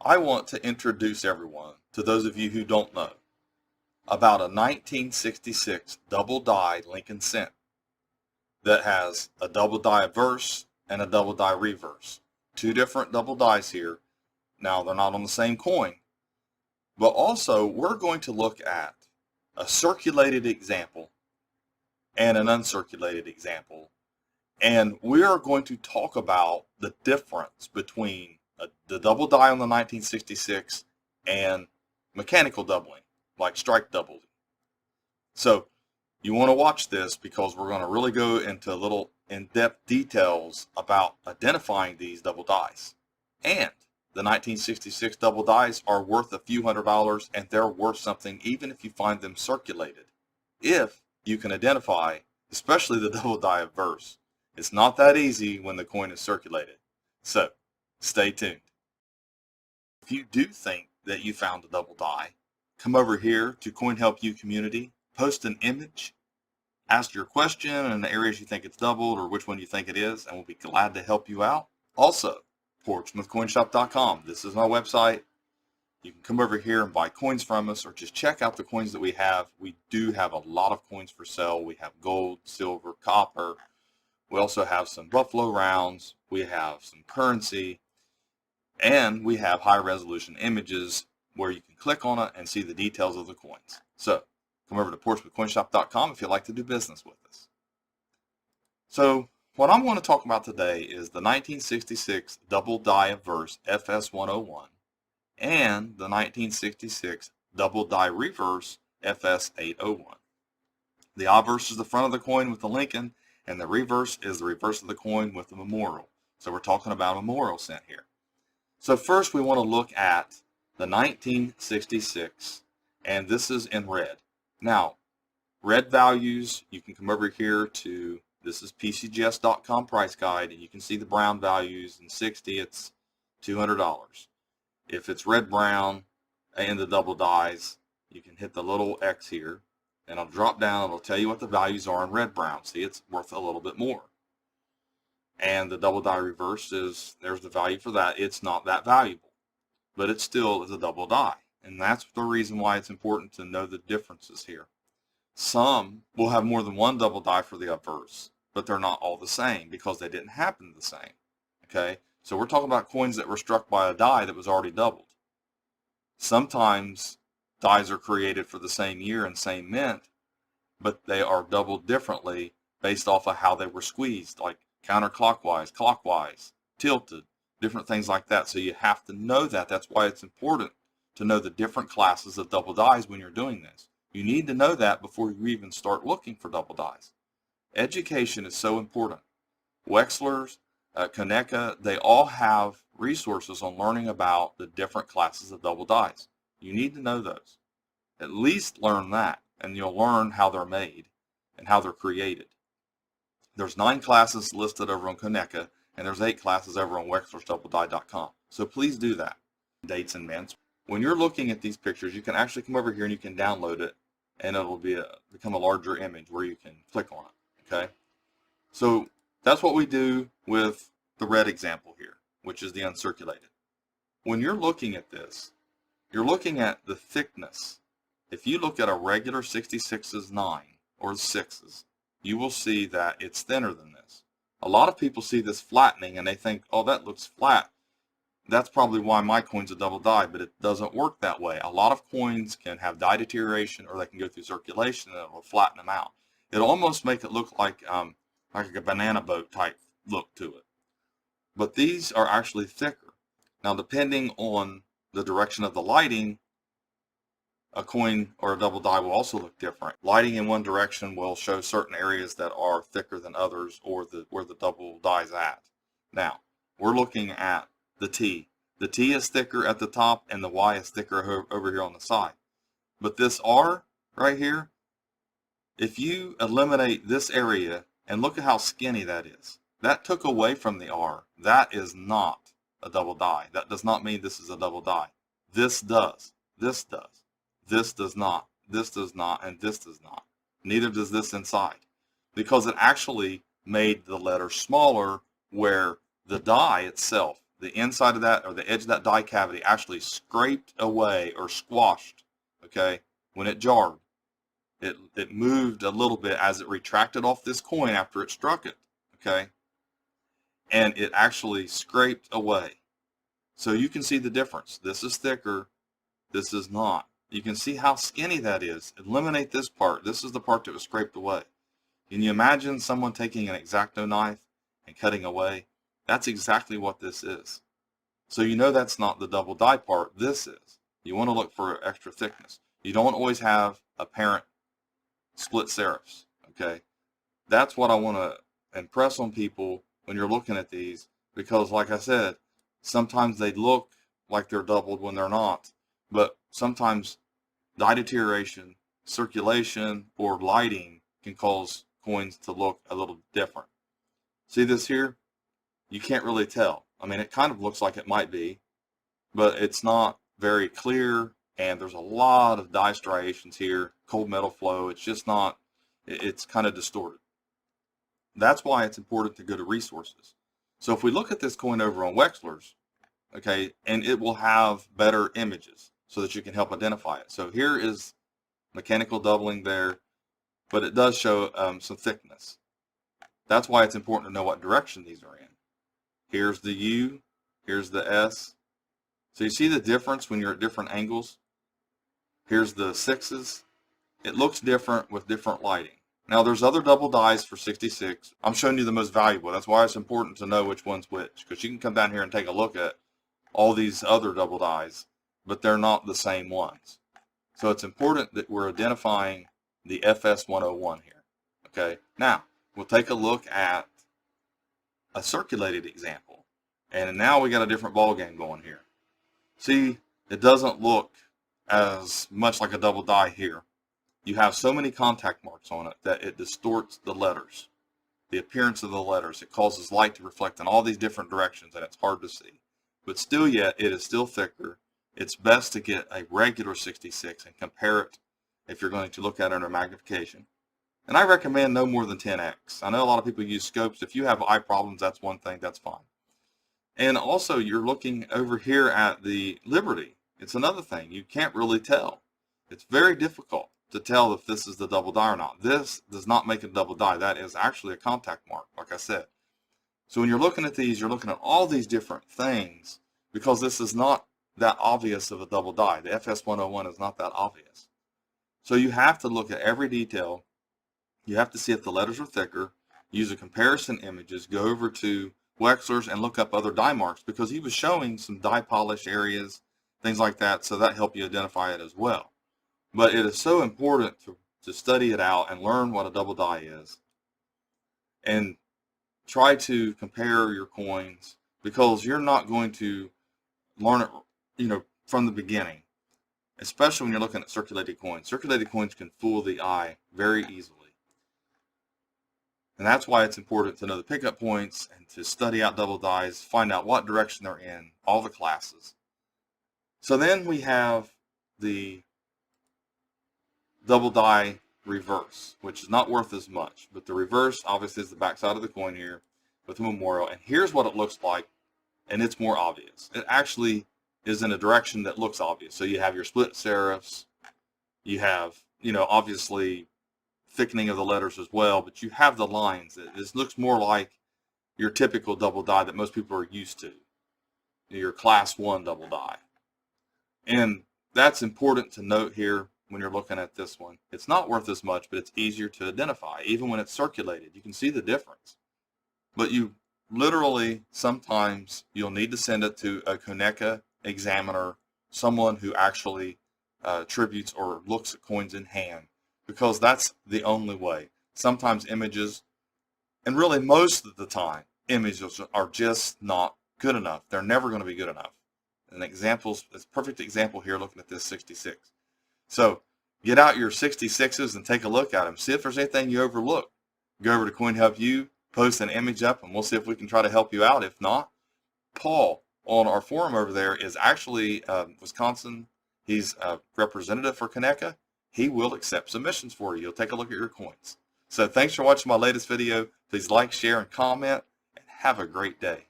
I want to introduce everyone, to those of you who don't know, about a 1966 double die Lincoln cent that has a double die verse and a double die reverse. Two different double dies here. Now, they're not on the same coin, but also we're going to look at a circulated example and an uncirculated example. And we are going to talk about the difference between the double die on the 1966 and mechanical doubling, like strike doubling. So you want to watch this because we're going to really go into a little in-depth details about identifying these double dies. And the 1966 double dies are worth a few $100s, and they're worth something even if you find them circulated, if you can identify, especially the double die of verse. It's not that easy when the coin is circulated. So stay tuned. If you do think that you found a double die, come over here to Coin Help You community, post an image, ask your question and the areas you think it's doubled or which one you think it is, and we'll be glad to help you out. Also, PortsmouthCoinShop.com. This is my website. You can come over here and buy coins from us or just check out the coins that we have. We do have a lot of coins for sale. We have gold, silver, copper. We also have some buffalo rounds. We have some currency. And we have high resolution images where you can click on it and see the details of the coins. So come over to PortsmouthCoinShop.com if you'd like to do business with us. So what I'm going to talk about today is the 1966 double die of verse FS101 and the 1966 double die reverse FS801. The obverse is the front of the coin with the Lincoln, and the reverse is the reverse of the coin with the memorial. So we're talking about a memorial cent here. So first we want to look at the 1966, and this is in red. Now, red values, you can come over here to, this is PCGS.com price guide, and you can see the brown values. In 60, it's $200. If it's red-brown and the double dies, you can hit the little X here, and it'll drop down. It'll tell you what the values are in red-brown. See, it's worth a little bit more. And the double die reverse is, there's the value for that. It's not that valuable, but it still is a double die. And that's the reason why it's important to know the differences here. Some will have more than one double die for the obverse, but they're not all the same because they didn't happen the same. Okay, so we're talking about coins that were struck by a die that was already doubled. Sometimes dies are created for the same year and same mint, but they are doubled differently based off of how they were squeezed, like counterclockwise, clockwise, tilted, different things like that. So you have to know that. That's why it's important to know the different classes of double dies when you're doing this. You need to know that before you even start looking for double dies. Education is so important. Wexler's, Coneca, they all have resources on learning about the different classes of double dies. You need to know those. At least learn that, and you'll learn how they're made and how they're created. There's 9 classes listed over on Coneca, and there's 8 classes over on WexlersDoubleDie.com. So please do that. Dates and mints. When you're looking at these pictures, you can actually come over here and you can download it, and it'll become a larger image where you can click on it. Okay? So that's what we do with the red example here, which is the uncirculated. When you're looking at this, you're looking at the thickness. If you look at a regular 66's 9 or 6's, you will see that it's thinner than this. A lot of people see this flattening and they think, oh, that looks flat. That's probably why my coin's a double die, but it doesn't work that way. A lot of coins can have die deterioration, or they can go through circulation and it will flatten them out. It'll almost make it look like a banana boat type look to it. But these are actually thicker. Now, depending on the direction of the lighting, a coin or a double die will also look different. Lighting in one direction will show certain areas that are thicker than others, or where the double die is at. Now, we're looking at the T. The T is thicker at the top, and the Y is thicker over here on the side. But this R right here, if you eliminate this area, and look at how skinny that is. That took away from the R. That is not a double die. That does not mean this is a double die. This does. This does. This does not. This does not. And this does not. Neither does this inside. Because it actually made the letter smaller, where the die itself, the inside of that, or the edge of that die cavity, actually scraped away or squashed, okay, when it jarred. It moved a little bit as it retracted off this coin after it struck it, okay, and it actually scraped away. So you can see the difference. This is thicker, this is not. You can see how skinny that is. Eliminate this part. This is the part that was scraped away. Can you imagine someone taking an X-Acto knife and cutting away? That's exactly what this is. So you know that's not the double die part. This is. You want to look for extra thickness. You don't always have apparent split serifs, okay? That's what I want to impress on people when you're looking at these, because like I said, sometimes they look like they're doubled when they're not, but sometimes die deterioration, circulation, or lighting can cause coins to look a little different. See this here? You can't really tell. I mean, it kind of looks like it might be, but it's not very clear, and there's a lot of die striations here, cold metal flow. It's just not, it's kind of distorted. That's why it's important to go to resources. So if we look at this coin over on Wexler's, okay, and it will have better images so that you can help identify it. So here is mechanical doubling there, but it does show some thickness. That's why it's important to know what direction these are in. Here's the U, here's the S. So you see the difference when you're at different angles? Here's the sixes. It looks different with different lighting. Now there's other double dies for 66. I'm showing you the most valuable. That's why it's important to know which one's which, because you can come down here and take a look at all these other double dies, but they're not the same ones. So it's important that we're identifying the FS101 here. Okay, now we'll take a look at a circulated example, and now we got a different ball game going here. See, it doesn't look as much like a double die here. You have so many contact marks on it that it distorts the letters, the appearance of the letters. It causes light to reflect in all these different directions, and it's hard to see. But still yet, it is still thicker. It's best to get a regular 66 and compare it if you're going to look at it under magnification. And I recommend no more than 10x. I know a lot of people use scopes. If you have eye problems, that's one thing, that's fine. And also, you're looking over here at the Liberty. It's another thing. You can't really tell. It's very difficult to tell if this is the double die or not. This does not make a double die. That is actually a contact mark, like I said. So when you're looking at these, you're looking at all these different things, because this is not that obvious of a double die. The FS101 is not that obvious. So you have to look at every detail. You have to see if the letters are thicker, use a comparison images, go over to Wexler's and look up other die marks, because he was showing some die polish areas, things like that, so that helped you identify it as well. But it is so important to study it out and learn what a double die is, and try to compare your coins, because you're not going to learn it, from the beginning, especially when you're looking at circulated coins. Circulated coins can fool the eye very easily. And that's why it's important to know the pickup points and to study out double dies, find out what direction they're in, all the classes. So then we have the double die reverse, which is not worth as much. But the reverse obviously is the back side of the coin here with the memorial. And here's what it looks like, and it's more obvious. It actually is in a direction that looks obvious. So you have your split serifs, you have, obviously thickening of the letters as well, but you have the lines. This looks more like your typical double die that most people are used to, your class 1 double die. And that's important to note here when you're looking at this one. It's not worth as much, but it's easier to identify. Even when it's circulated, you can see the difference. But you literally, sometimes you'll need to send it to a Konica examiner, someone who actually tributes or looks at coins in hand, because that's the only way. Sometimes images, and really most of the time, images are just not good enough. They're never going to be good enough. An example, it's a perfect example here looking at this 66. So get out your 66s and take a look at them. See if there's anything you overlook. Go over to Coin Help You, post an image up, and we'll see if we can try to help you out. If not, Paul on our forum over there is actually Wisconsin. He's a representative for Konica. He will accept submissions for you. He'll take a look at your coins. So thanks for watching my latest video. Please like, share, and comment, and have a great day.